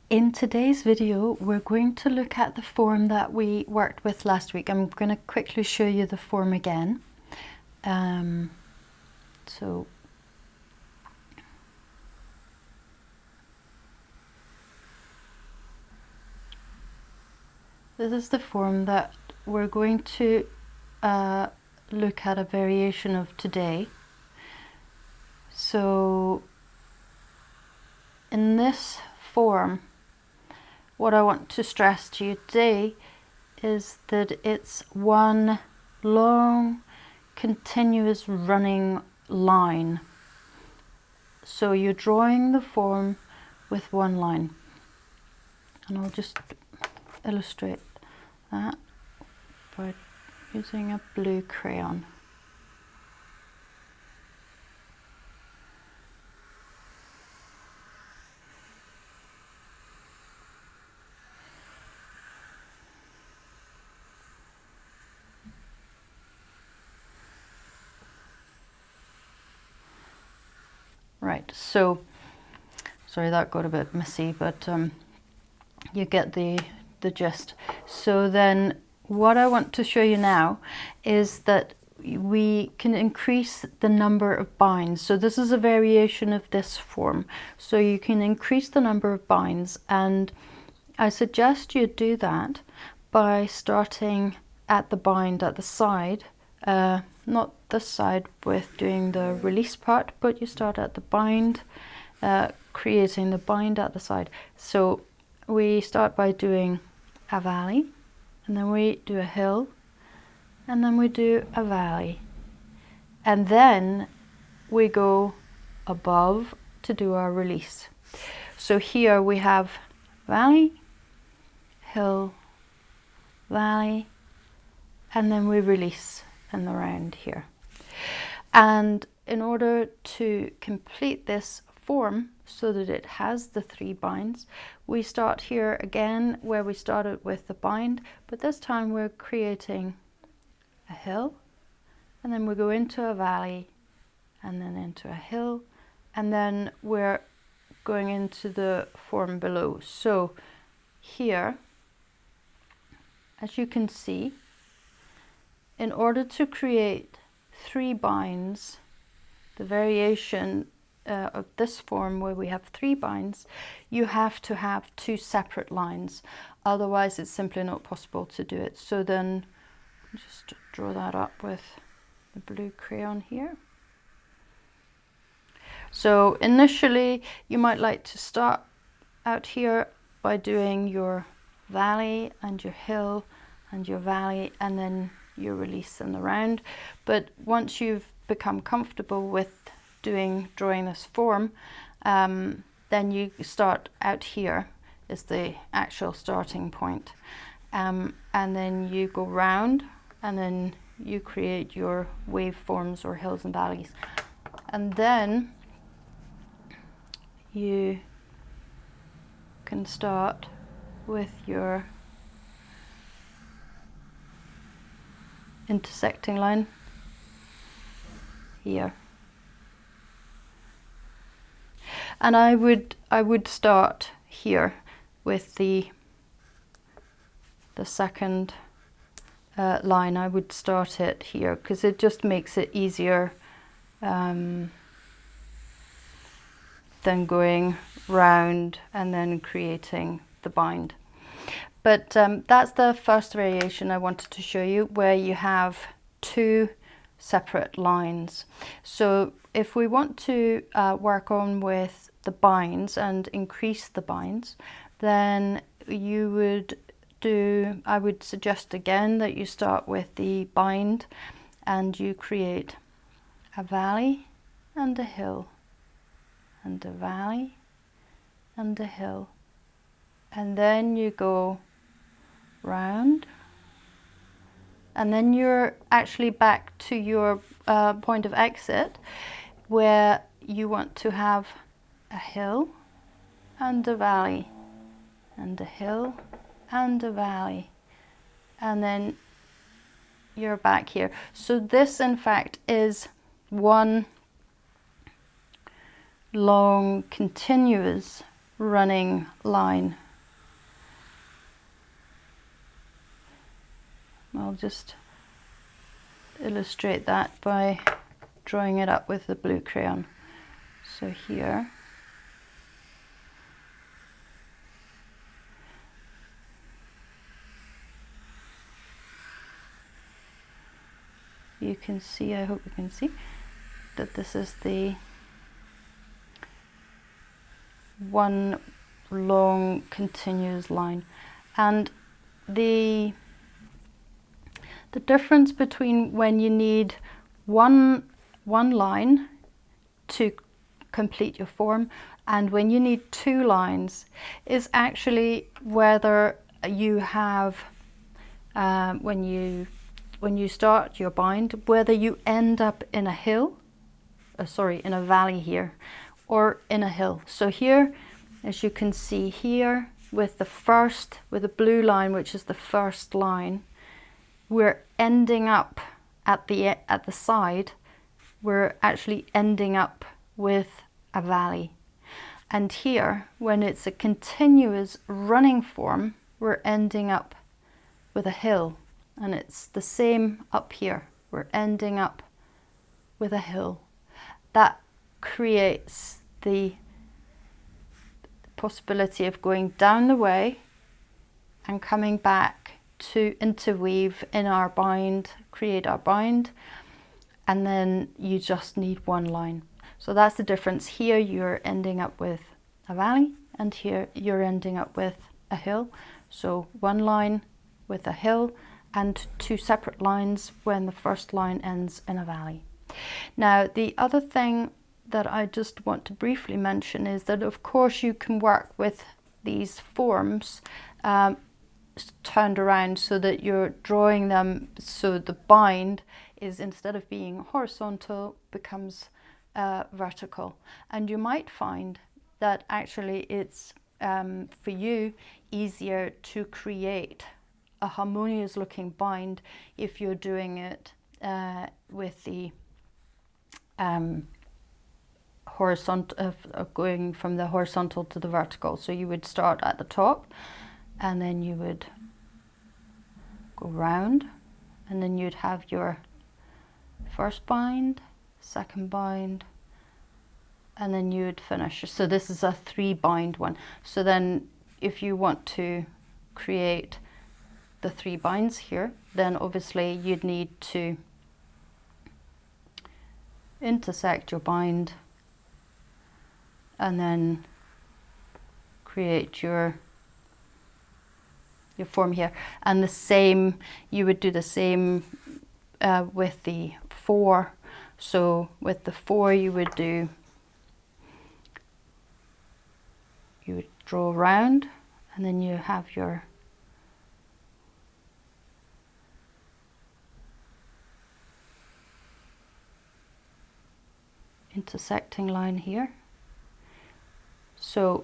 In today's video, we're going to look at the form that we worked with last week. I'm going to quickly show you the form again. So this is the form that we're going to look at a variation of today. So in this form, what I want to stress to you today is that it's one long, continuous running line. So you're drawing the form with one line. And I'll just illustrate that by using a blue crayon. Right, so, sorry that got a bit messy, but you get the gist. So then what I want to show you now is that we can increase the number of binds. So this is a variation of this form. So you can increase the number of binds, and I suggest you do that by starting at the bind at the side, not this side with doing the release part, but you start at the bind, creating the bind at the side. So we start by doing a valley, and then we do a hill, and then we do a valley, and then we go above to do our release. So here we have valley, hill, valley, and then we release in the round here. And in order to complete this form so that it has the 3 binds, we start here again where we started with the bind, but this time we're creating a hill, and then we go into a valley, and then into a hill, and then we're going into the form below. So here, as you can see, in order to create 3 binds, the variation of this form where we have 3 binds, you have to have 2 separate lines. Otherwise, it's simply not possible to do it. So then just draw that up with the blue crayon here. So initially, you might like to start out here by doing your valley and your hill and your valley, and then your release in the round. But once you've become comfortable with drawing this form, then you start out here is the actual starting point, and then you go round, and then you create your waveforms or hills and valleys, and then you can start with your intersecting line here. And I would start here with the second line. I would start it here because it just makes it easier than going round and then creating the bind. But that's the first variation I wanted to show you, where you have 2 separate lines. So if we want to work on with the binds and increase the binds, then you would I would suggest again that you start with the bind and you create a valley and a hill, and a valley and a hill, and then you go round, and then you're actually back to your point of exit, where you want to have a hill and a valley and a hill and a valley, and then you're back here. So this in fact is one long continuous running line. I'll just illustrate that by drawing it up with the blue crayon. So here, you can see, I hope you can see, that this is the one long continuous line. And the difference between when you need one line to complete your form and when you need two lines is actually whether you have, when you start your bind, whether you end up in a hill, in a valley here, or in a hill. So here, as you can see here, with the blue line, which is the first line, we're ending up at the side, we're actually ending up with a valley. And here, when it's a continuous running form, we're ending up with a hill. And it's the same up here. We're ending up with a hill. That creates the possibility of going down the way and coming back to interweave in our bind, create our bind, and then you just need one line. So that's the difference. Here you're ending up with a valley, and here you're ending up with a hill. So one line with a hill and two separate lines when the first line ends in a valley. Now, the other thing that I just want to briefly mention is that of course you can work with these forms turned around so that you're drawing them so the bind is, instead of being horizontal, becomes vertical. And you might find that actually it's for you easier to create a harmonious looking bind if you're doing it with the horizontal, going from the horizontal to the vertical. So you would start at the top and then you would go round, and then you'd have your first bind, second bind, and then you would finish. So this is a 3 bind one. So then if you want to create the 3 binds here, then obviously you'd need to intersect your bind and then create your form here. And the same, you would do the same with the 4. So with the 4 you would draw around, and then you have your intersecting line here. So,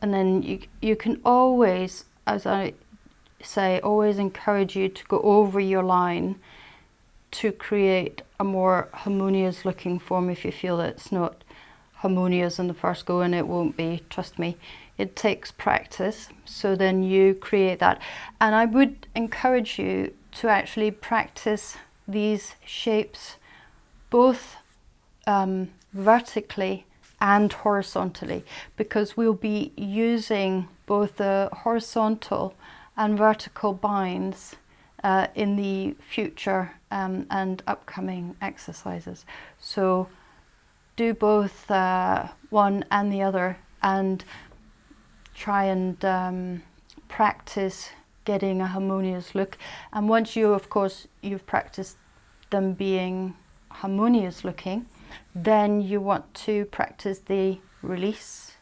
and then you can always, as I say, always encourage you to go over your line to create a more harmonious looking form if you feel that it's not harmonious in the first go, and it won't be, trust me. It takes practice. So then you create that. And I would encourage you to actually practice these shapes both vertically and horizontally, because we'll be using both the horizontal and vertical binds in the future and upcoming exercises. So do both one and the other, and try and practice getting a harmonious look. And once you, of course, you've practiced them being harmonious looking, then you want to practice the release,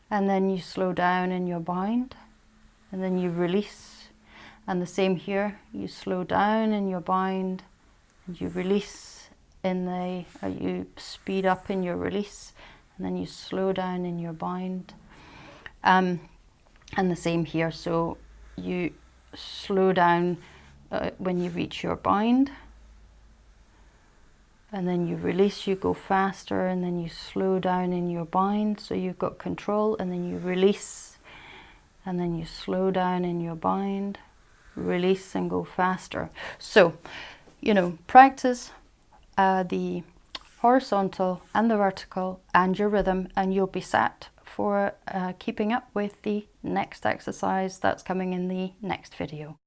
and then you slow down in your bind, and then you release. And the same here, you slow down in your bind and you release in the, you speed up in your release, and then you slow down in your bind. And the same here, so you slow down when you reach your bind, and then you release, you go faster, and then you slow down in your bind, so you've got control, and then you release, and then you slow down in your bind, release and go faster. So, you know, practice the horizontal and the vertical and your rhythm, and you'll be set for keeping up with the next exercise that's coming in the next video.